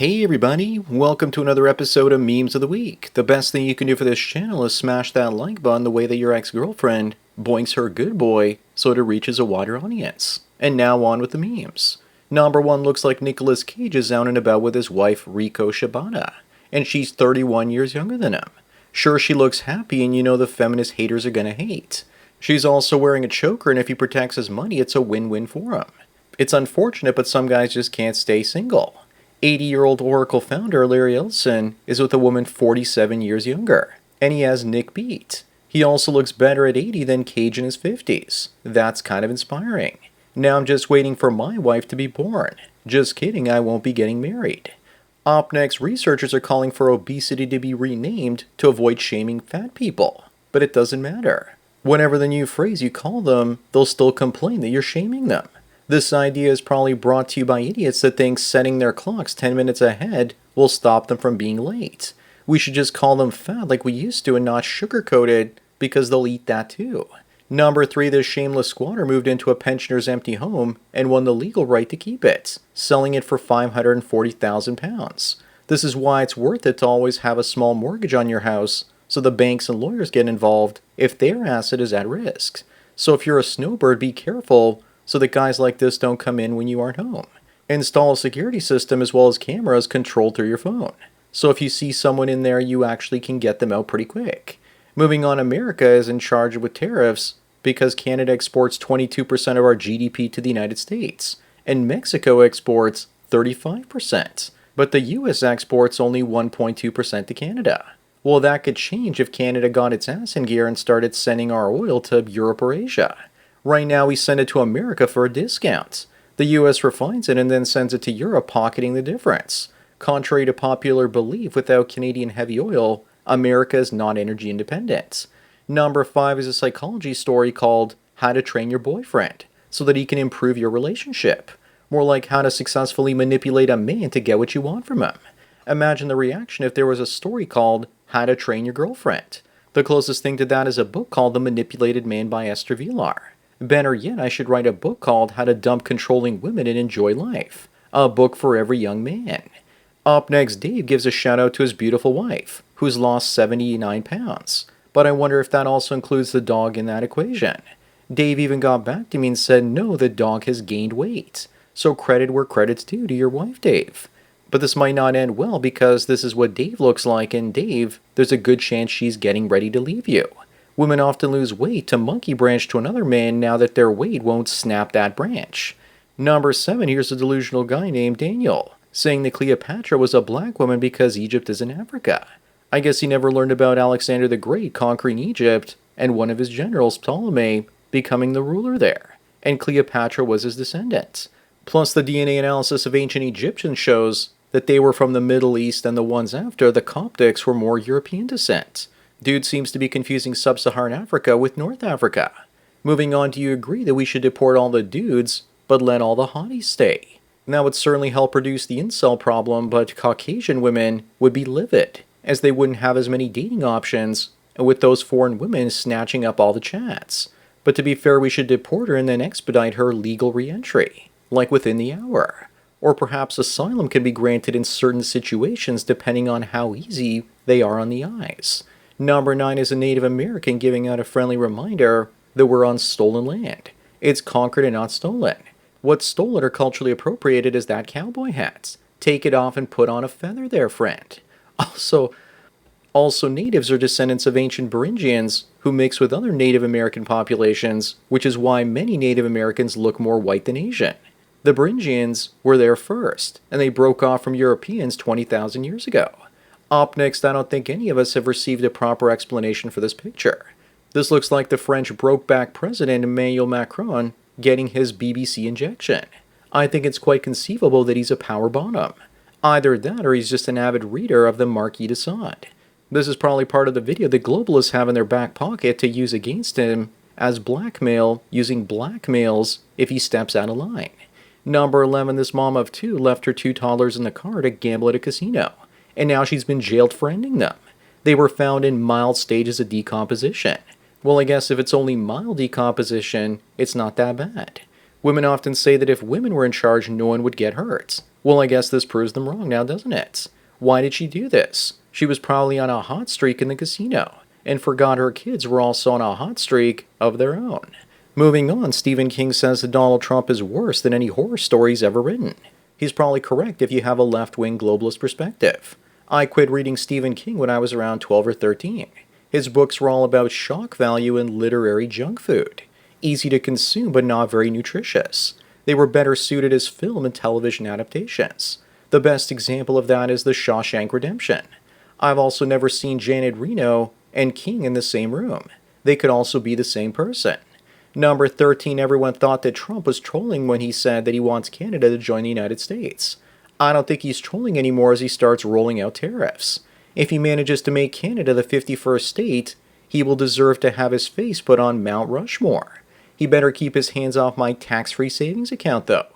Hey everybody, welcome to another episode of Memes of the Week. The best thing you can do for this channel is smash that like button the way that your ex-girlfriend boinks her good boy so it reaches a wider audience. And now on with the memes. Number one looks like Nicolas Cage is out and about with his wife Rico Shibata, and she's 31 years younger than him. Sure, she looks happy and you know the feminist haters are gonna hate. She's also wearing a choker, and if he protects his money, it's a win-win for him. It's unfortunate, but some guys just can't stay single. 80-year-old Oracle founder Larry Ellison is with a woman 47 years younger, and he has Nick beat. He also looks better at 80 than Cage in his 50s. That's kind of inspiring. Now I'm just waiting for my wife to be born. Just kidding, I won't be getting married. Up next, researchers are calling for obesity to be renamed to avoid shaming fat people. But it doesn't matter. Whatever the new phrase you call them, they'll still complain that you're shaming them. This idea is probably brought to you by idiots that think setting their clocks 10 minutes ahead will stop them from being late. We should just call them fat like we used to and not sugarcoat it, because they'll eat that too. Number 3, this shameless squatter moved into a pensioner's empty home and won the legal right to keep it, selling it for £540,000. This is why it's worth it to always have a small mortgage on your house, so the banks and lawyers get involved if their asset is at risk. So if you're a snowbird, be careful so that guys like this don't come in when you aren't home. Install a security system as well as cameras controlled through your phone. So if you see someone in there, you actually can get them out pretty quick. Moving on, America is in charge with tariffs because Canada exports 22% of our GDP to the United States, and Mexico exports 35%. But the US exports only 1.2% to Canada. Well, that could change if Canada got its ass in gear and started sending our oil to Europe or Asia. Right now, we send it to America for a discount. The US refines it and then sends it to Europe, pocketing the difference. Contrary to popular belief, without Canadian heavy oil, America is not energy independent. Number 5 is a psychology story called How to Train Your Boyfriend so that he can improve your relationship. More like how to successfully manipulate a man to get what you want from him. Imagine the reaction if there was a story called How to Train Your Girlfriend. The closest thing to that is a book called The Manipulated Man by Esther Vilar. Better yet, I should write a book called How to Dump Controlling Women and Enjoy Life. A book for every young man. Up next, Dave gives a shout out to his beautiful wife, who's lost 79 pounds. But I wonder if that also includes the dog in that equation. Dave even got back to me and said no, the dog has gained weight. So credit where credit's due to your wife, Dave. But this might not end well because this is what Dave looks like, and Dave, there's a good chance she's getting ready to leave you. Women often lose weight to monkey branch to another man now that their weight won't snap that branch. Number 7, here's a delusional guy named Daniel, saying that Cleopatra was a black woman because Egypt is in Africa. I guess he never learned about Alexander the Great conquering Egypt and one of his generals, Ptolemy, becoming the ruler there, and Cleopatra was his descendant. Plus, the DNA analysis of ancient Egyptians shows that they were from the Middle East, and the ones after, the Coptics, were more European descent. Dude seems to be confusing sub-Saharan Africa with North Africa. Moving on, do you agree that we should deport all the dudes, but let all the hotties stay? That would certainly help reduce the incel problem, but Caucasian women would be livid, as they wouldn't have as many dating options, with those foreign women snatching up all the chats. But to be fair, we should deport her and then expedite her legal re-entry, like within the hour. Or perhaps asylum can be granted in certain situations depending on how easy they are on the eyes. Number 9 is a Native American giving out a friendly reminder that we're on stolen land. It's conquered and not stolen. What's stolen or culturally appropriated is that cowboy hat. Take it off and put on a feather there, friend. Also, natives are descendants of ancient Beringians who mix with other Native American populations, which is why many Native Americans look more white than Asian. The Beringians were there first, and they broke off from Europeans 20,000 years ago. Up next, I don't think any of us have received a proper explanation for this picture. This looks like the French broke-back president Emmanuel Macron getting his BBC injection. I think it's quite conceivable that he's a power bottom. Either that or he's just an avid reader of the Marquis de Sade. This is probably part of the video that globalists have in their back pocket to use against him as blackmail, using blackmails if he steps out of line. Number 11, this mom of 2 left her 2 toddlers in the car to gamble at a casino, and now she's been jailed for ending them. They were found in mild stages of decomposition. Well, I guess if it's only mild decomposition, it's not that bad. Women often say that if women were in charge, no one would get hurt. Well, I guess this proves them wrong now, doesn't it? Why did she do this? She was probably on a hot streak in the casino, and forgot her kids were also on a hot streak of their own. Moving on, Stephen King says that Donald Trump is worse than any horror stories ever written. He's probably correct if you have a left-wing globalist perspective. I quit reading Stephen King when I was around 12 or 13. His books were all about shock value and literary junk food. Easy to consume but not very nutritious. They were better suited as film and television adaptations. The best example of that is The Shawshank Redemption. I've also never seen Janet Reno and King in the same room. They could also be the same person. Number 13, everyone thought that Trump was trolling when he said that he wants Canada to join the United States. I don't think he's trolling anymore as he starts rolling out tariffs. If he manages to make Canada the 51st state, he will deserve to have his face put on Mount Rushmore. He better keep his hands off my tax-free savings account, though.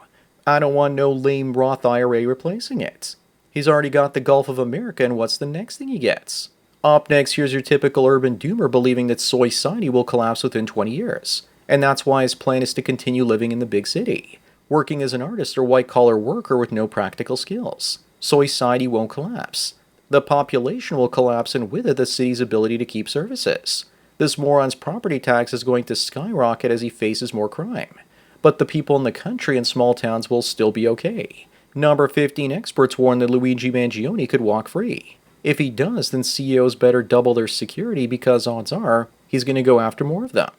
I don't want no lame Roth IRA replacing it. He's already got the Gulf of America, and what's the next thing he gets? Up next, here's your typical urban doomer believing that soy society will collapse within 20 years. And that's why his plan is to continue living in the big city, working as an artist or white-collar worker with no practical skills. Soy society won't collapse. The population will collapse, and with it the city's ability to keep services. This moron's property tax is going to skyrocket as he faces more crime. But the people in the country and small towns will still be okay. Number 15, experts warn that Luigi Mangione could walk free. If he does, then CEOs better double their security because odds are he's going to go after more of them.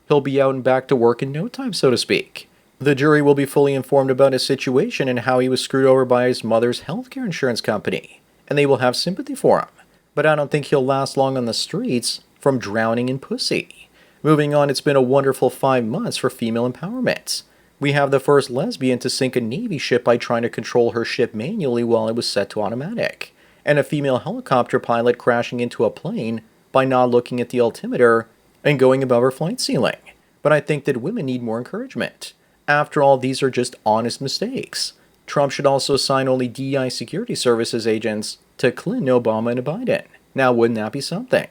He'll be out and back to work in no time, so to speak. The jury will be fully informed about his situation and how he was screwed over by his mother's healthcare insurance company, and they will have sympathy for him. But I don't think he'll last long on the streets from drowning in pussy. Moving on, it's been a wonderful 5 months for female empowerment. We have the first lesbian to sink a Navy ship by trying to control her ship manually while it was set to automatic, and a female helicopter pilot crashing into a plane by not looking at the altimeter and going above her flight ceiling. But I think that women need more encouragement. After all, these are just honest mistakes. Trump should also assign only DEI security services agents to Clinton, Obama, and Biden. Now, wouldn't that be something?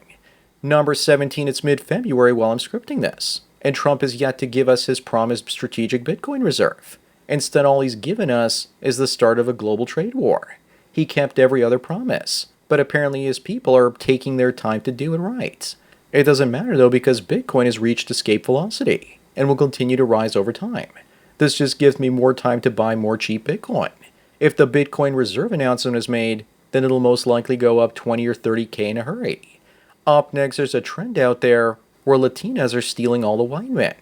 Number 17, it's mid-February while I'm scripting this, and Trump has yet to give us his promised strategic Bitcoin reserve. Instead, all he's given us is the start of a global trade war. He kept every other promise, but apparently his people are taking their time to do it right. It doesn't matter though because Bitcoin has reached escape velocity and will continue to rise over time. This just gives me more time to buy more cheap Bitcoin. If the Bitcoin reserve announcement is made, then it'll most likely go up 20 or 30K in a hurry. Up next, there's a trend out there where Latinas are stealing all the white men.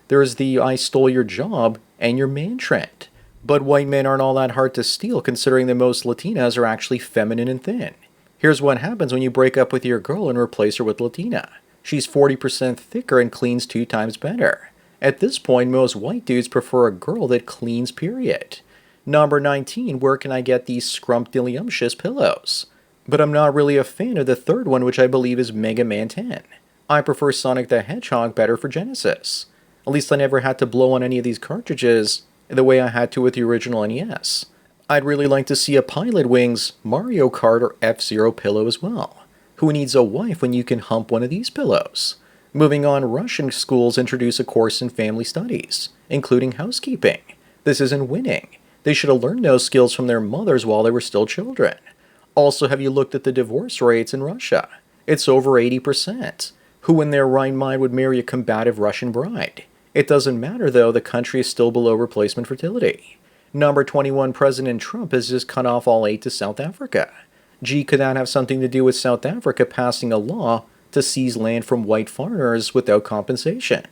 There's the I stole your job and your man trend. But white men aren't all that hard to steal considering that most Latinas are actually feminine and thin. Here's what happens when you break up with your girl and replace her with Latina. She's 40% thicker and cleans 2 times better. At this point, most white dudes prefer a girl that cleans, period. Number 19, where can I get these scrumptious pillows? But I'm not really a fan of the third one, which I believe is Mega Man 10. I prefer Sonic the Hedgehog better for Genesis. At least I never had to blow on any of these cartridges the way I had to with the original NES. I'd really like to see a Pilot Wings, Mario Kart, or F-Zero pillow as well. Who needs a wife when you can hump one of these pillows? Moving on, Russian schools introduce a course in family studies, including housekeeping. This isn't winning. They should have learned those skills from their mothers while they were still children. Also, have you looked at the divorce rates in Russia? It's over 80%. Who in their right mind would marry a combative Russian bride? It doesn't matter though, the country is still below replacement fertility. Number 21, President Trump has just cut off all aid to South Africa. Gee, could that have something to do with South Africa passing a law to seize land from white foreigners without compensation?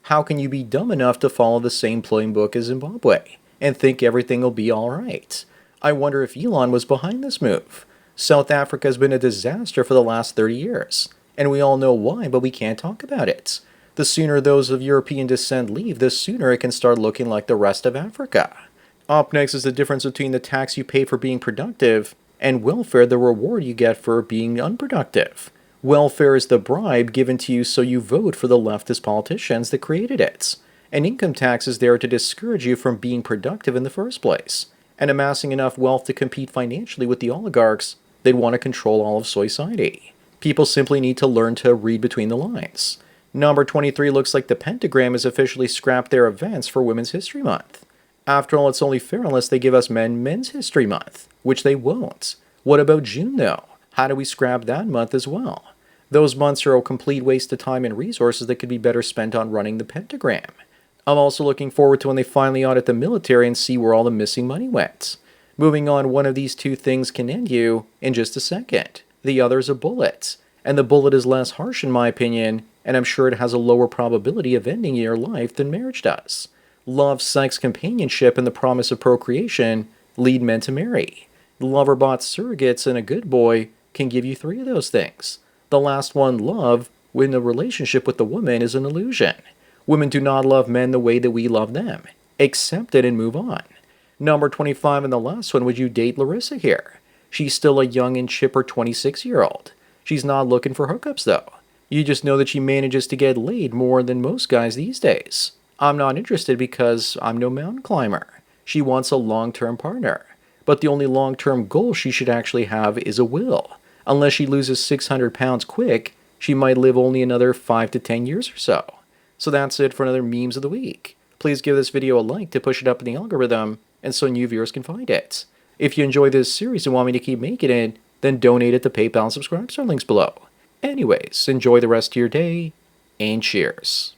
How can you be dumb enough to follow the same playbook as Zimbabwe and think everything will be alright? I wonder if Elon was behind this move. South Africa has been a disaster for the last 30 years, and we all know why, but we can't talk about it. The sooner those of European descent leave, the sooner it can start looking like the rest of Africa. Up next is the difference between the tax you pay for being productive and welfare, the reward you get for being unproductive. Welfare is the bribe given to you so you vote for the leftist politicians that created it. And income tax is there to discourage you from being productive in the first place, and amassing enough wealth to compete financially with the oligarchs that want to control all of society. People simply need to learn to read between the lines. Number 23 looks like the Pentagram has officially scrapped their events for Women's History Month. After all, it's only fair unless they give us Men's History Month, which they won't. What about June, though? How do we scrap that month as well? Those months are a complete waste of time and resources that could be better spent on running the Pentagram. I'm also looking forward to when they finally audit the military and see where all the missing money went. Moving on, one of these two things can end you in just a second. The other is a bullet. And the bullet is less harsh in my opinion, and I'm sure it has a lower probability of ending your life than marriage does. Love, sex, companionship, and the promise of procreation lead men to marry. Lover-bought surrogates and a good boy can give you three of those things. The last one, love, when a relationship with the woman is an illusion. Women do not love men the way that we love them. Accept it and move on. Number 25 and the last one, would you date Larissa here? She's still a young and chipper 26-year-old. She's not looking for hookups though. You just know that she manages to get laid more than most guys these days. I'm not interested because I'm no mountain climber. She wants a long-term partner. But the only long-term goal she should actually have is a will. Unless she loses 600 pounds quick, she might live only another 5 to 10 years or so. So that's it for another Memes of the Week. Please give this video a like to push it up in the algorithm and so new viewers can find it. If you enjoy this series and want me to keep making it, then donate at the PayPal and subscribe to our links below. Anyways, enjoy the rest of your day, and cheers.